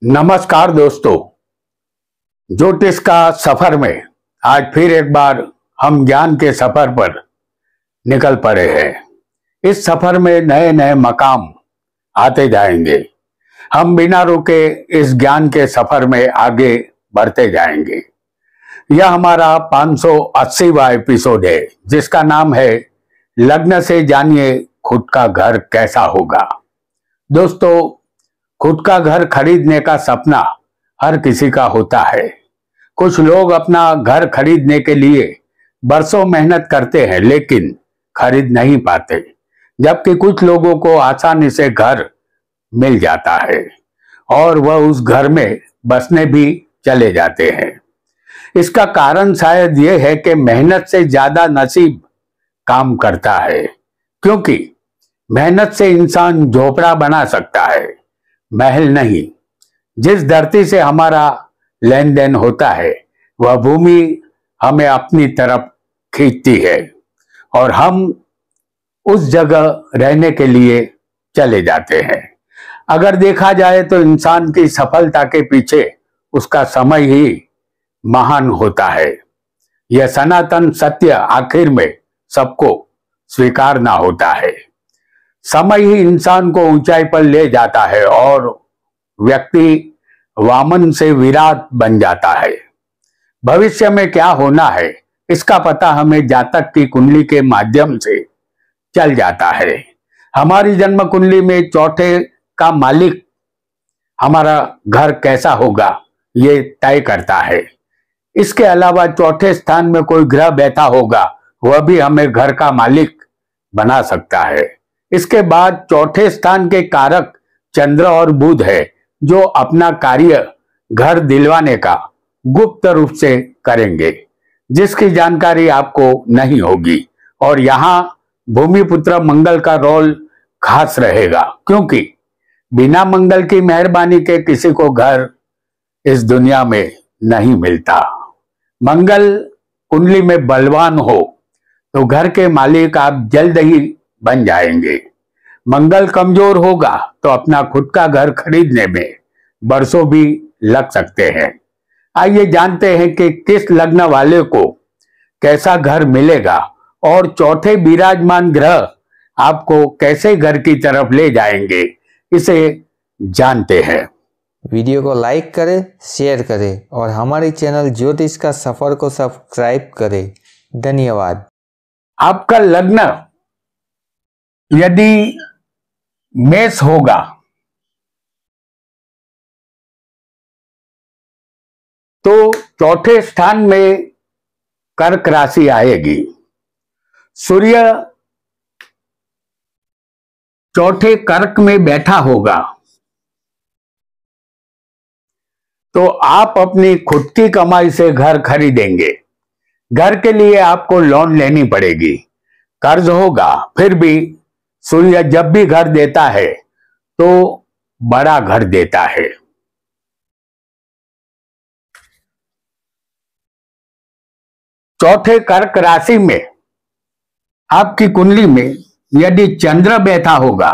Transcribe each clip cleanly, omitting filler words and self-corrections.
नमस्कार दोस्तों, ज्योतिष का सफर में आज फिर एक बार हम ज्ञान के सफर पर निकल पड़े हैं। इस सफर में नए नए मकाम आते जाएंगे। हम बिना रुके इस ज्ञान के सफर में आगे बढ़ते जाएंगे। यह हमारा 580वां एपिसोड है, जिसका नाम है लग्न से जानिए खुद का घर कैसा होगा। दोस्तों, खुद का घर खरीदने का सपना हर किसी का होता है। कुछ लोग अपना घर खरीदने के लिए बरसों मेहनत करते हैं, लेकिन खरीद नहीं पाते, जबकि कुछ लोगों को आसानी से घर मिल जाता है और वह उस घर में बसने भी चले जाते हैं। इसका कारण शायद यह है कि मेहनत से ज्यादा नसीब काम करता है, क्योंकि मेहनत से इंसान झोपड़ा बना सकता है, महल नहीं। जिस धरती से हमारा लेन देन होता है, वह भूमि हमें अपनी तरफ खींचती है और हम उस जगह रहने के लिए चले जाते हैं। अगर देखा जाए तो इंसान की सफलता के पीछे उसका समय ही महान होता है। यह सनातन सत्य आखिर में सबको स्वीकारना होता है। समय ही इंसान को ऊंचाई पर ले जाता है और व्यक्ति वामन से विराट बन जाता है। भविष्य में क्या होना है, इसका पता हमें जातक की कुंडली के माध्यम से चल जाता है। हमारी जन्म कुंडली में चौथे का मालिक हमारा घर कैसा होगा, ये तय करता है। इसके अलावा चौथे स्थान में कोई ग्रह बैठा होगा, वह भी हमें घर का मालिक बना सकता है। इसके बाद चौथे स्थान के कारक चंद्र और बुध है, जो अपना कार्य घर दिलवाने का गुप्त रूप से करेंगे, जिसकी जानकारी आपको नहीं होगी। और यहाँ भूमिपुत्र मंगल का रोल खास रहेगा, क्योंकि बिना मंगल की मेहरबानी के किसी को घर इस दुनिया में नहीं मिलता। मंगल कुंडली में बलवान हो तो घर के मालिक आप जल्द ही बन जाएंगे। मंगल कमजोर होगा तो अपना खुद का घर खरीदने में बरसों भी लग सकते हैं। आइए जानते हैं कि किस लग्न वाले को कैसा घर मिलेगा और चौथे विराजमान ग्रह आपको कैसे घर की तरफ ले जाएंगे, इसे जानते हैं। वीडियो को लाइक करें, शेयर करें और हमारे चैनल ज्योतिष का सफर को सब्सक्राइब करें। धन्यवाद। आपका लग्न यदि मेष होगा तो चौथे स्थान में कर्क राशि आएगी। सूर्य चौथे कर्क में बैठा होगा तो आप अपनी खुद की कमाई से घर खरीदेंगे। घर के लिए आपको लोन लेनी पड़ेगी, कर्ज होगा। फिर भी सूर्य जब भी घर देता है तो बड़ा घर देता है। चौथे कर्क राशि में आपकी कुंडली में यदि चंद्र बैठा होगा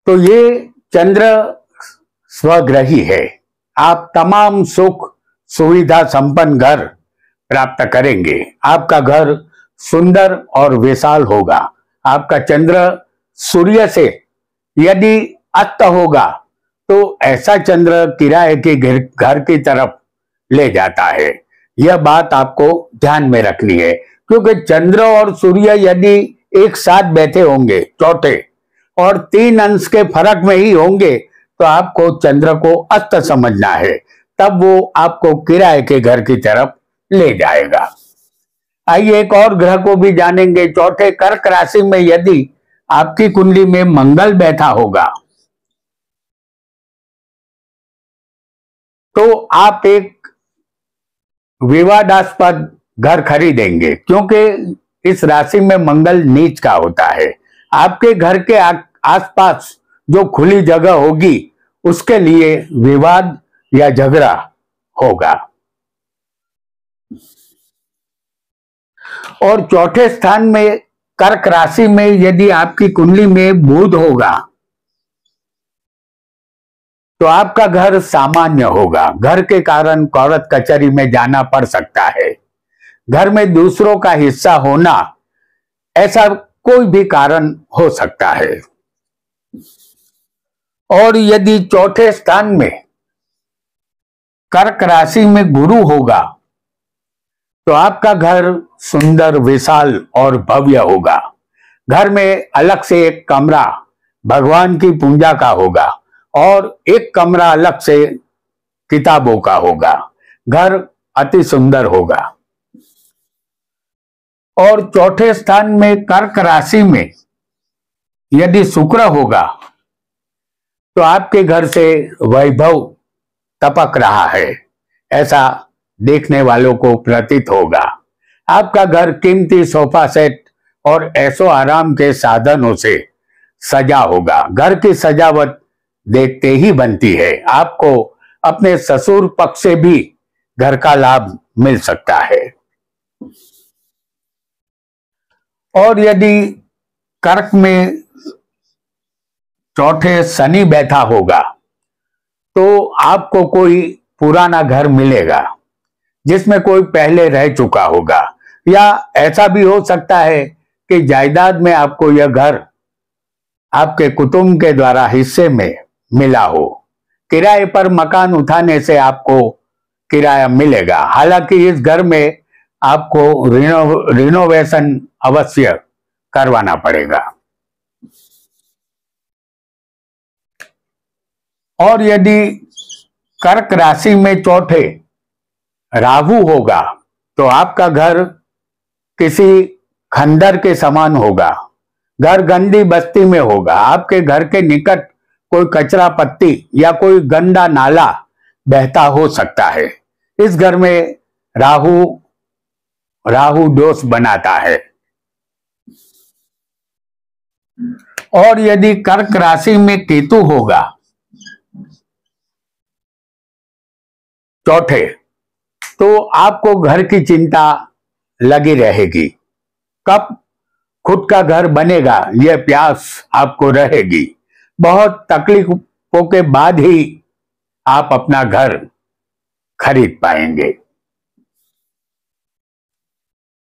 तो ये चंद्र स्वग्रही है। आप तमाम सुख सुविधा संपन्न घर प्राप्त करेंगे। आपका घर सुंदर और विशाल होगा। आपका चंद्र सूर्य से यदि अस्त होगा तो ऐसा चंद्र किराए के घर की तरफ ले जाता है। यह बात आपको ध्यान में रखनी है, क्योंकि चंद्र और सूर्य यदि एक साथ बैठे होंगे चौथे और 3 अंश के फर्क में ही होंगे तो आपको चंद्र को अस्त समझना है, तब वो आपको किराए के घर की तरफ ले जाएगा। आइए एक और ग्रह को भी जानेंगे। चौथे कर्क राशि में यदि आपकी कुंडली में मंगल बैठा होगा तो आप एक विवादास्पद घर खरीदेंगे, क्योंकि इस राशि में मंगल नीच का होता है। आपके घर के आसपास जो खुली जगह होगी उसके लिए विवाद या झगड़ा होगा। और चौथे स्थान में कर्क राशि में यदि आपकी कुंडली में बुध होगा तो आपका घर सामान्य होगा। घर के कारण कोर्ट कचहरी में जाना पड़ सकता है। घर में दूसरों का हिस्सा होना, ऐसा कोई भी कारण हो सकता है। और यदि चौथे स्थान में कर्क राशि में गुरु होगा तो आपका घर सुंदर, विशाल और भव्य होगा। घर में अलग से एक कमरा भगवान की पूजा का होगा और एक कमरा अलग से किताबों का होगा। घर अति सुंदर होगा। और चौथे स्थान में कर्क राशि में यदि शुक्र होगा तो आपके घर से वैभव टपक रहा है, ऐसा देखने वालों को प्रतीत होगा। आपका घर कीमती सोफा सेट और ऐशो आराम के साधनों से सजा होगा। घर की सजावट देखते ही बनती है। आपको अपने ससुर पक्ष से भी घर का लाभ मिल सकता है। और यदि कर्क में चौथे शनि बैठा होगा तो आपको कोई पुराना घर मिलेगा जिसमें कोई पहले रह चुका होगा, या ऐसा भी हो सकता है कि जायदाद में आपको यह घर आपके कुटुंब के द्वारा हिस्से में मिला हो। किराए पर मकान उठाने से आपको किराया मिलेगा। हालांकि इस घर में आपको रिनोवेशन अवश्य करवाना पड़ेगा। और यदि कर्क राशि में चौथे राहु होगा तो आपका घर किसी खंडर के समान होगा। घर गंदी बस्ती में होगा। आपके घर के निकट कोई कचरा पत्ती या कोई गंदा नाला बहता हो सकता है। इस घर में राहु दोष बनाता है। और यदि कर्क राशि में केतु होगा चौथे, तो आपको घर की चिंता लगी रहेगी। कब खुद का घर बनेगा यह प्यास आपको रहेगी। बहुत तकलीफों के बाद ही आप अपना घर खरीद पाएंगे।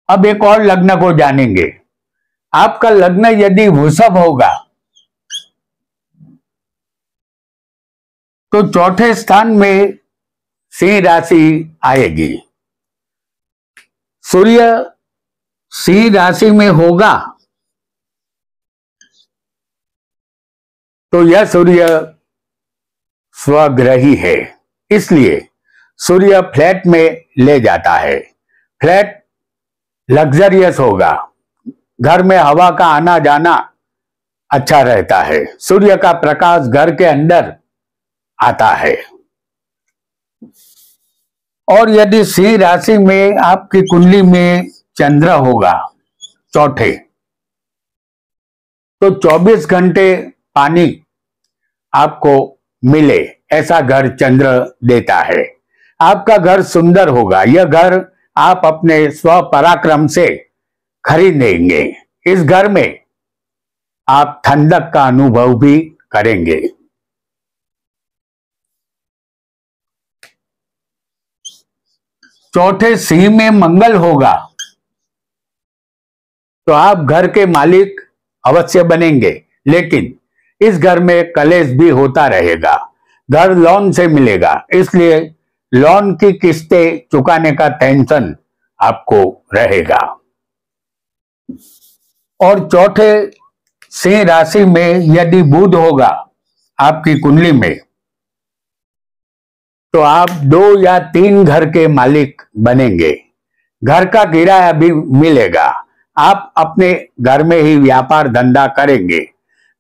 अब एक और लग्न को जानेंगे। आपका लग्न यदि वृषभ होगा तो चौथे स्थान में सिंह राशि आएगी। सूर्य सिंह राशि में होगा तो यह सूर्य स्वग्रही है, इसलिए सूर्य फ्लैट में ले जाता है। फ्लैट लग्जरियस होगा। घर में हवा का आना जाना अच्छा रहता है। सूर्य का प्रकाश घर के अंदर आता है। और यदि सिंह राशि में आपकी कुंडली में चंद्र होगा चौथे, तो 24 घंटे पानी आपको मिले ऐसा घर चंद्र देता है। आपका घर सुंदर होगा। यह घर आप अपने स्व पराक्रम से खरीदेंगे। इस घर में आप ठंडक का अनुभव भी करेंगे। चौथे सिंह में मंगल होगा तो आप घर के मालिक अवश्य बनेंगे, लेकिन इस घर में कलेश भी होता रहेगा। घर लोन से मिलेगा, इसलिए लोन की किस्तें चुकाने का टेंशन आपको रहेगा। और चौथे सिंह राशि में यदि बुध होगा आपकी कुंडली में तो आप 2 या 3 घर के मालिक बनेंगे। घर का किराया भी मिलेगा। आप अपने घर में ही व्यापार धंधा करेंगे।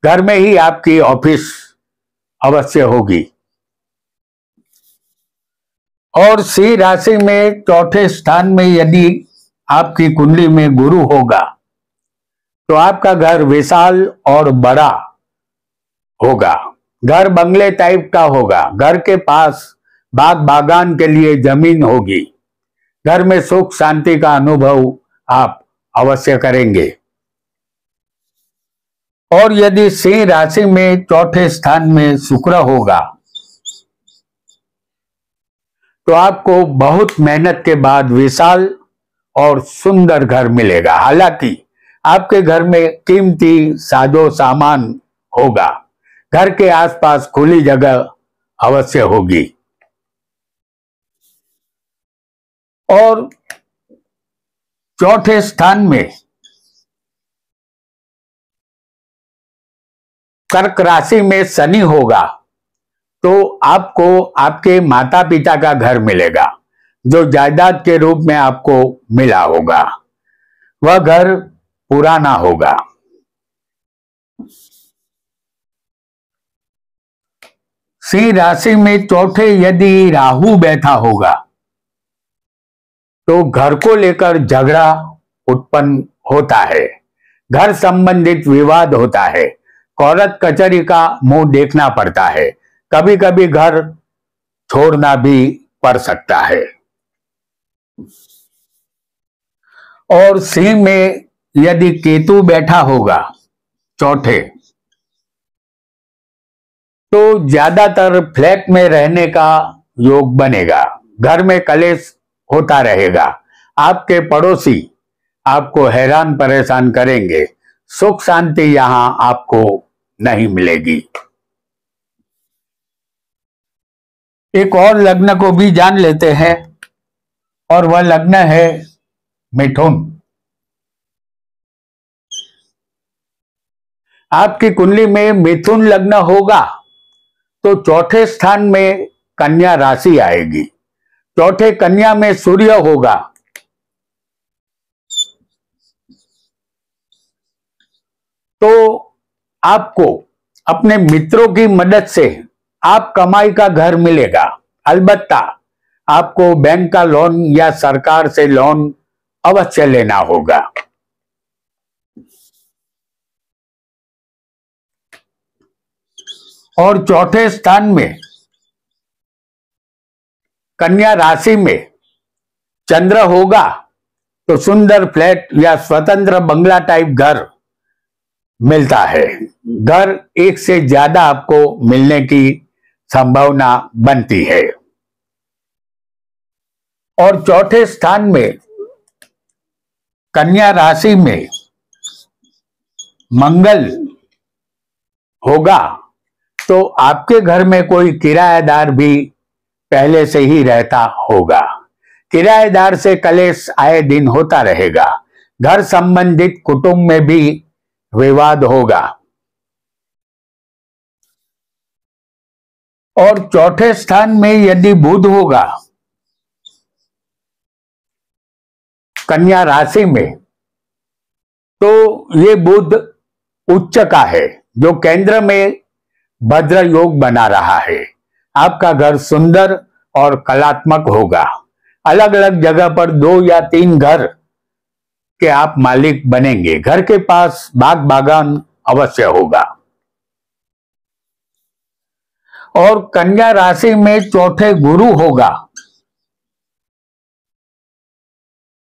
घर में ही आपकी ऑफिस अवश्य होगी। और सिंह राशि में चौथे स्थान में यदि आपकी कुंडली में गुरु होगा तो आपका घर विशाल और बड़ा होगा। घर बंगले टाइप का होगा। घर के पास बाग बागान के लिए जमीन होगी। घर में सुख शांति का अनुभव आप अवश्य करेंगे। और यदि सिंह राशि में चौथे स्थान में शुक्र होगा तो आपको बहुत मेहनत के बाद विशाल और सुंदर घर मिलेगा। हालांकि आपके घर में कीमती साजो सामान होगा। घर के आसपास खुली जगह अवश्य होगी। और चौथे स्थान में कर्क राशि में शनि होगा, तो आपको आपके माता पिता का घर मिलेगा जो जायदाद के रूप में आपको मिला होगा। वह घर पुराना होगा। सिंह राशि में चौथे यदि राहु बैठा होगा तो घर को लेकर झगड़ा उत्पन्न होता है। घर संबंधित विवाद होता है। कोर्ट कचहरी का मुंह देखना पड़ता है। कभी कभी घर छोड़ना भी पड़ सकता है। और सिंह में यदि केतु बैठा होगा चौथे, तो ज्यादातर फ्लैट में रहने का योग बनेगा। घर में कलेश होता रहेगा। आपके पड़ोसी आपको हैरान परेशान करेंगे। सुख शांति यहां आपको नहीं मिलेगी। एक और लग्न को भी जान लेते हैं, और वह लग्न है मिथुन। आपकी कुंडली में मिथुन लग्न होगा तो चौथे स्थान में कन्या राशि आएगी। चौथे कन्या में सूर्य होगा। तो आपको अपने मित्रों की मदद से आप कमाई का घर मिलेगा। अलबत्ता आपको बैंक का लोन या सरकार से लोन अवश्य लेना होगा। और चौथे स्थान में कन्या राशि में चंद्र होगा तो सुंदर फ्लैट या स्वतंत्र बंगला टाइप घर मिलता है। घर एक से ज्यादा आपको मिलने की संभावना बनती है। और चौथे स्थान में कन्या राशि में मंगल होगा तो आपके घर में कोई किराएदार भी पहले से ही रहता होगा। किराएदार से कलेश आए दिन होता रहेगा। घर संबंधित कुटुंब में भी विवाद होगा। और चौथे स्थान में यदि बुध होगा कन्या राशि में, तो ये बुध उच्च का है जो केंद्र में भद्र योग बना रहा है। आपका घर सुंदर और कलात्मक होगा। अलग अलग जगह पर 2 या 3 घर के आप मालिक बनेंगे। घर के पास बाग बागान अवश्य होगा। और कन्या राशि में चौथे गुरु होगा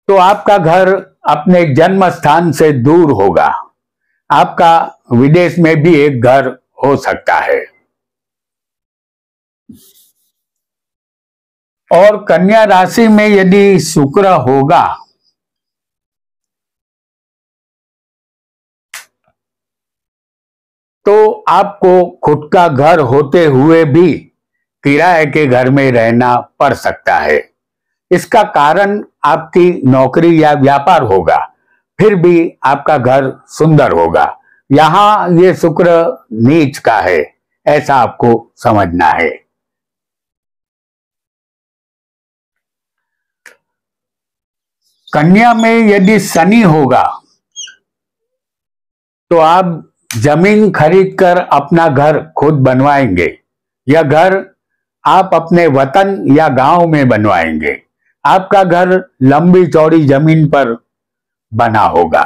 तो आपका घर अपने जन्म स्थान से दूर होगा। आपका विदेश में भी एक घर हो सकता है। और कन्या राशि में यदि शुक्र होगा तो आपको खुद का घर होते हुए भी किराए के घर में रहना पड़ सकता है। इसका कारण आपकी नौकरी या व्यापार होगा। फिर भी आपका घर सुंदर होगा। यहां ये शुक्र नीच का है, ऐसा आपको समझना है। कन्या में यदि शनि होगा तो आप जमीन खरीदकर अपना घर खुद बनवाएंगे। यह घर आप अपने वतन या गांव में बनवाएंगे। आपका घर लंबी चौड़ी जमीन पर बना होगा।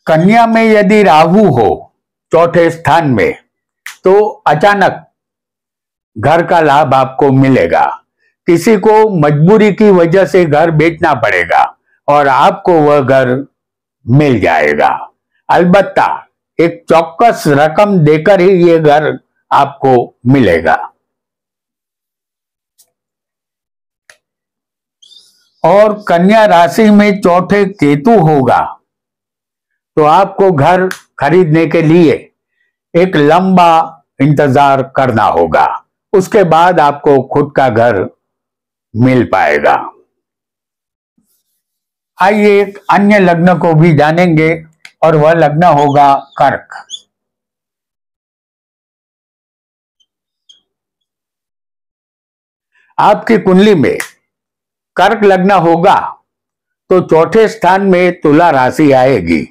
कन्या में यदि राहु हो चौथे स्थान में, तो अचानक घर का लाभ आपको मिलेगा। किसी को मजबूरी की वजह से घर बेचना पड़ेगा और आपको वह घर मिल जाएगा। अलबत्ता एक चौक्कस रकम देकर ही ये घर आपको मिलेगा। और कन्या राशि में चौथे केतु होगा तो आपको घर खरीदने के लिए एक लंबा इंतजार करना होगा, उसके बाद आपको खुद का घर मिल पाएगा। आइए एक अन्य लग्न को भी जानेंगे और वह लग्न होगा कर्क। आपकी कुंडली में कर्क लग्न होगा तो चौथे स्थान में तुला राशि आएगी।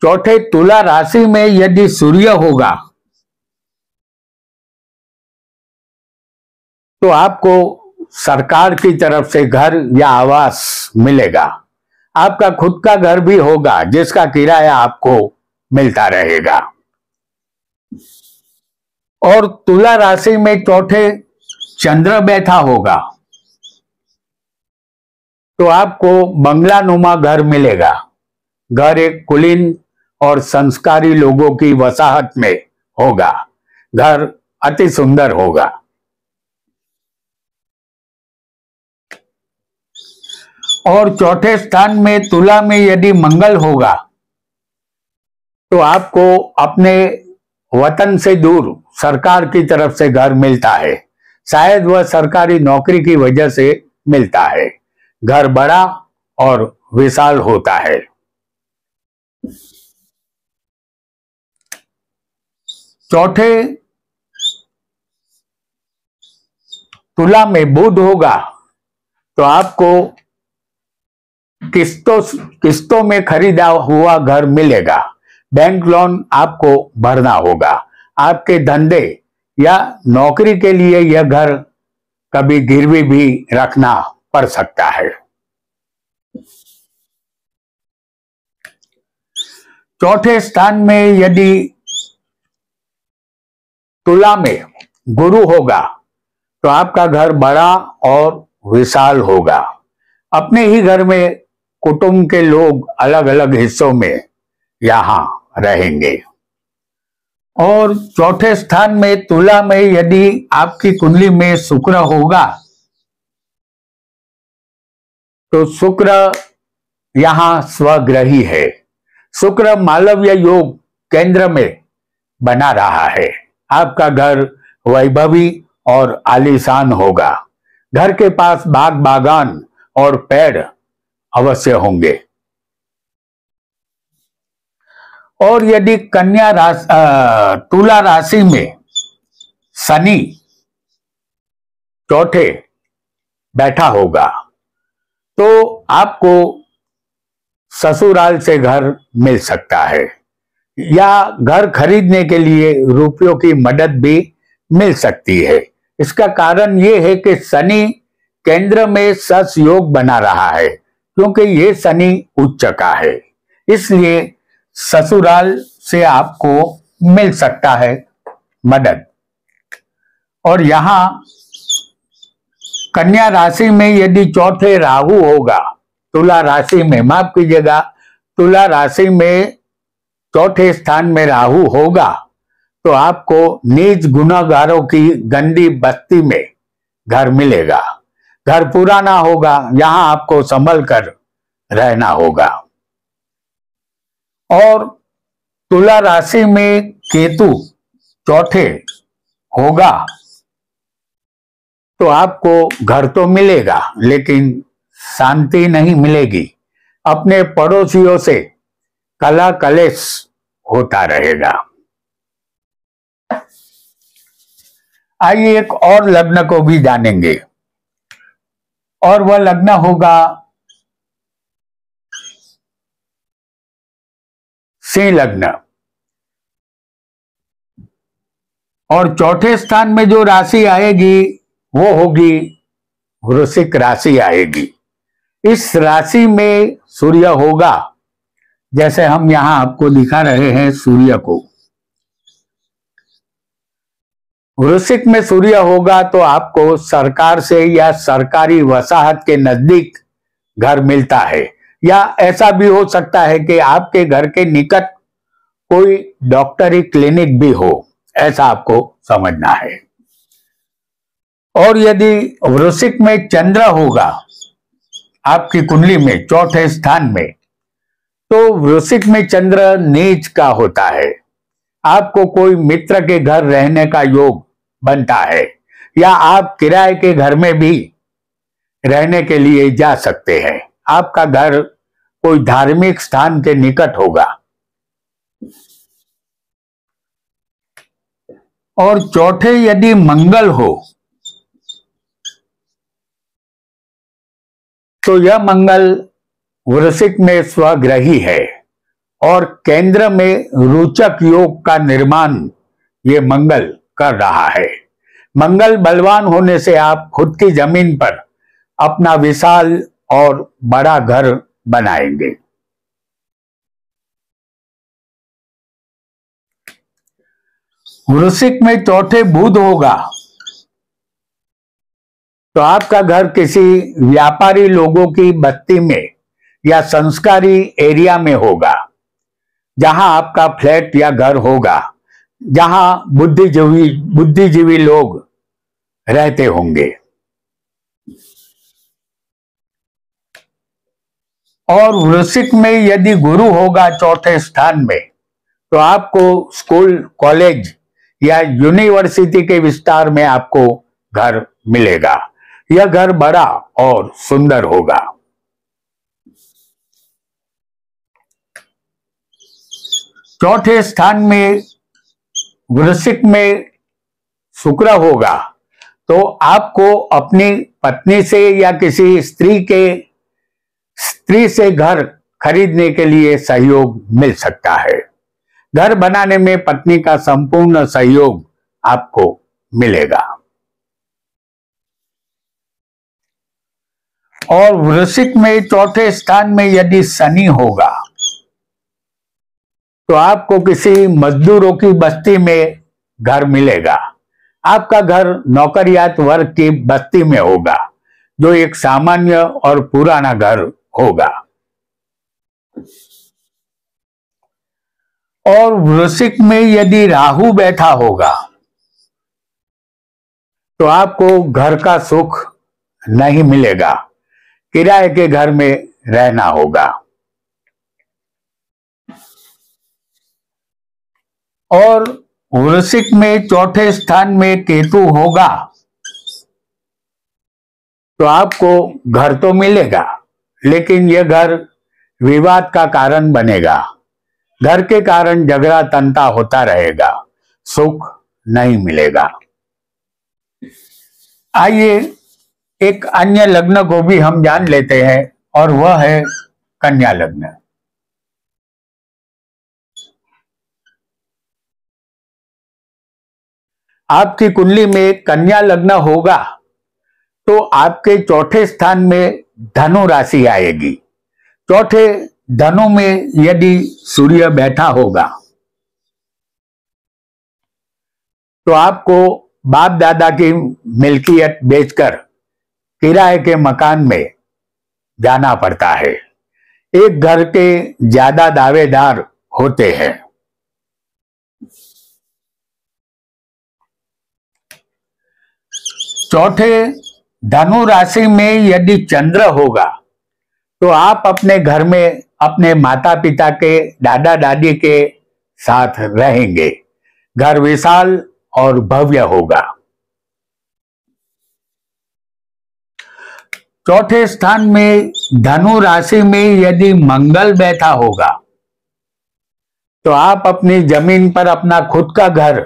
चौथे तुला राशि में यदि सूर्य होगा तो आपको सरकार की तरफ से घर या आवास मिलेगा। आपका खुद का घर भी होगा जिसका किराया आपको मिलता रहेगा। और तुला राशि में चौथे चंद्र बैठा होगा तो आपको बंगलानुमा घर मिलेगा। घर एक कुलीन और संस्कारी लोगों की वसाहत में होगा। घर अति सुंदर होगा। और चौथे स्थान में तुला में यदि मंगल होगा तो आपको अपने वतन से दूर सरकार की तरफ से घर मिलता है। शायद वह सरकारी नौकरी की वजह से मिलता है। घर बड़ा और विशाल होता है। चौथे तुला में बुध होगा तो आपको किस्तों में खरीदा हुआ घर मिलेगा। बैंक लोन आपको भरना होगा। आपके धंधे या नौकरी के लिए यह घर कभी गिरवी भी रखना पड़ सकता है। चौथे स्थान में यदि तुला में गुरु होगा तो आपका घर बड़ा और विशाल होगा। अपने ही घर में कुटुंब के लोग अलग अलग हिस्सों में यहां रहेंगे। और चौथे स्थान में तुला में यदि आपकी कुंडली में शुक्र होगा तो शुक्र यहां स्वग्रही है। शुक्र मालव्य योग केंद्र में बना रहा है। आपका घर वैभवी और आलीशान होगा। घर के पास बाग बागान और पेड़ अवश्य होंगे। और यदि तुला राशि में शनि चौथे बैठा होगा तो आपको ससुराल से घर मिल सकता है या घर खरीदने के लिए रुपयों की मदद भी मिल सकती है। इसका कारण यह है कि शनि केंद्र में सस योग बना रहा है, क्योंकि ये शनि उच्च का है। इसलिए ससुराल से आपको मिल सकता है मदद। और यहां कन्या राशि में यदि चौथे राहु होगा, तुला राशि में, माफ कीजिएगा, तुला राशि में चौथे स्थान में राहु होगा तो आपको नीच गुनाहगारों की गंदी बस्ती में घर मिलेगा। घर पुराना होगा, यहां आपको संभल कर रहना होगा। और तुला राशि में केतु चौथे होगा तो आपको घर तो मिलेगा लेकिन शांति नहीं मिलेगी। अपने पड़ोसियों से कला कलेश होता रहेगा। आइए एक और लग्न को भी जानेंगे और वह लग्न होगा सिंह लग्न। और चौथे स्थान में जो राशि आएगी वो होगी वृश्चिक राशि आएगी। इस राशि में सूर्य होगा, जैसे हम यहां आपको दिखा रहे हैं सूर्य को। वृश्चिक में सूर्य होगा तो आपको सरकार से या सरकारी वसाहत के नजदीक घर मिलता है, या ऐसा भी हो सकता है कि आपके घर के निकट कोई डॉक्टरी क्लिनिक भी हो, ऐसा आपको समझना है। और यदि वृश्चिक में चंद्र होगा आपकी कुंडली में चौथे स्थान में, तो वृश्चिक में चंद्र नीच का होता है। आपको कोई मित्र के घर रहने का योग बनता है, या आप किराए के घर में भी रहने के लिए जा सकते हैं। आपका घर कोई धार्मिक स्थान के निकट होगा। और चौथे यदि मंगल हो तो यह मंगल वृश्चिक में स्वग्रही है और केंद्र में रोचक योग का निर्माण ये मंगल कर रहा है। मंगल बलवान होने से आप खुद की जमीन पर अपना विशाल और बड़ा घर बनाएंगे। वृश्चिक में चौथे बुध होगा तो आपका घर किसी व्यापारी लोगों की बस्ती में या संस्कारी एरिया में होगा, जहां आपका फ्लैट या घर होगा, जहां बुद्धिजीवी लोग रहते होंगे। और वृश्चिक में यदि गुरु होगा चौथे स्थान में, तो आपको स्कूल, कॉलेज या यूनिवर्सिटी के विस्तार में आपको घर मिलेगा। यह घर बड़ा और सुंदर होगा। चौथे स्थान में वृश्चिक में शुक्र होगा तो आपको अपनी पत्नी से या किसी स्त्री से घर खरीदने के लिए सहयोग मिल सकता है। घर बनाने में पत्नी का संपूर्ण सहयोग आपको मिलेगा। और वृश्चिक में चौथे स्थान में यदि शनि होगा तो आपको किसी मजदूरों की बस्ती में घर मिलेगा। आपका घर नौकरियात वर्ग की बस्ती में होगा, जो एक सामान्य और पुराना घर होगा। और वृश्चिक में यदि राहु बैठा होगा तो आपको घर का सुख नहीं मिलेगा, किराए के घर में रहना होगा। और वृश्चिक में चौथे स्थान में केतु होगा तो आपको घर तो मिलेगा, लेकिन यह घर विवाद का कारण बनेगा। घर के कारण झगड़ा तंता होता रहेगा, सुख नहीं मिलेगा। आइए एक अन्य लग्न को भी हम जान लेते हैं, और वह है कन्या लग्न। आपकी कुंडली में कन्या लग्न होगा तो आपके चौथे स्थान में धनु राशि आएगी। चौथे धनु में यदि सूर्य बैठा होगा तो आपको बाप दादा की मिल्कियत बेचकर किराए के मकान में जाना पड़ता है। एक घर के ज्यादा दावेदार होते हैं। चौथे धनु राशि में यदि चंद्र होगा तो आप अपने घर में अपने माता पिता के, दादा दादी के साथ रहेंगे। घर विशाल और भव्य होगा। चौथे स्थान में धनु राशि में यदि मंगल बैठा होगा तो आप अपनी जमीन पर अपना खुद का घर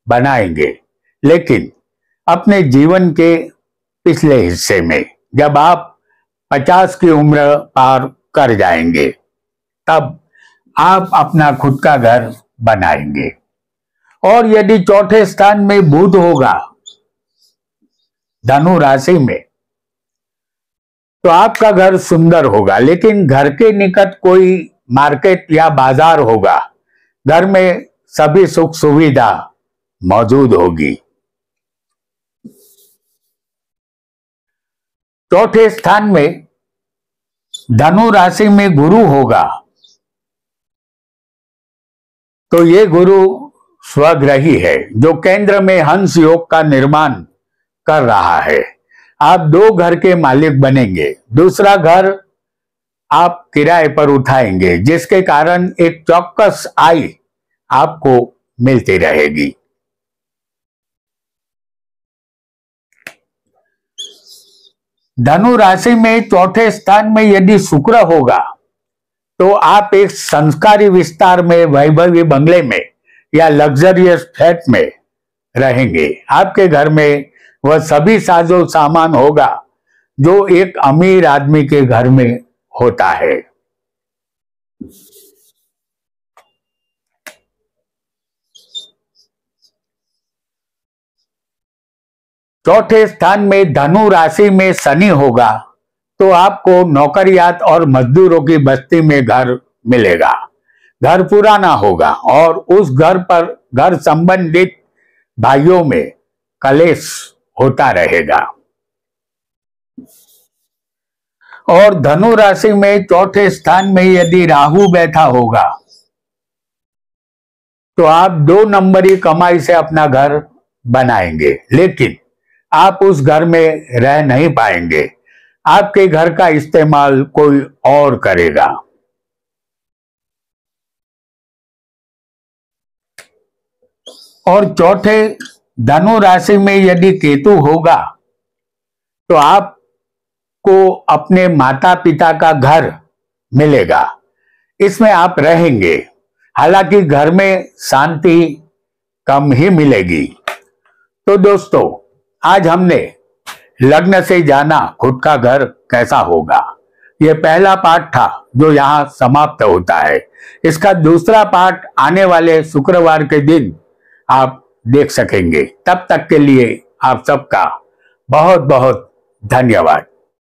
बनाएंगे, लेकिन अपने जीवन के पिछले हिस्से में, जब आप 50 की उम्र पार कर जाएंगे, तब आप अपना खुद का घर बनाएंगे। और यदि चौथे स्थान में बुध होगा धनु राशि में तो आपका घर सुंदर होगा, लेकिन घर के निकट कोई मार्केट या बाजार होगा। घर में सभी सुख सुविधा मौजूद होगी। चौथे स्थान में धनु राशि में गुरु होगा तो ये गुरु स्वग्रही है जो केंद्र में हंस योग का निर्माण कर रहा है। आप 2 घर के मालिक बनेंगे, दूसरा घर आप किराए पर उठाएंगे, जिसके कारण एक चौकस आय आपको मिलती रहेगी। धनु राशि में चौथे स्थान में यदि शुक्र होगा तो आप एक संस्कारी विस्तार में, वैभवी बंगले में या लग्जरियस फ्लैट में रहेंगे। आपके घर में वह सभी साजो सामान होगा जो एक अमीर आदमी के घर में होता है। चौथे स्थान में धनु राशि में शनि होगा तो आपको नौकरियात और मजदूरों की बस्ती में घर मिलेगा। घर पुराना होगा और उस घर पर घर संबंधित भाइयों में कलेश होता रहेगा। और धनु राशि में चौथे स्थान में यदि राहु बैठा होगा तो आप 2 नंबरी कमाई से अपना घर बनाएंगे, लेकिन आप उस घर में रह नहीं पाएंगे। आपके घर का इस्तेमाल कोई और करेगा। और चौथे धनु राशि में यदि केतु होगा तो आपको अपने माता पिता का घर मिलेगा, इसमें आप रहेंगे। हालांकि घर में शांति कम ही मिलेगी। तो दोस्तों, आज हमने लग्न से जाना खुद का घर कैसा होगा, यह पहला पार्ट था जो यहां समाप्त होता है। इसका दूसरा पार्ट आने वाले शुक्रवार के दिन आप देख सकेंगे। तब तक के लिए आप सबका बहुत बहुत धन्यवाद।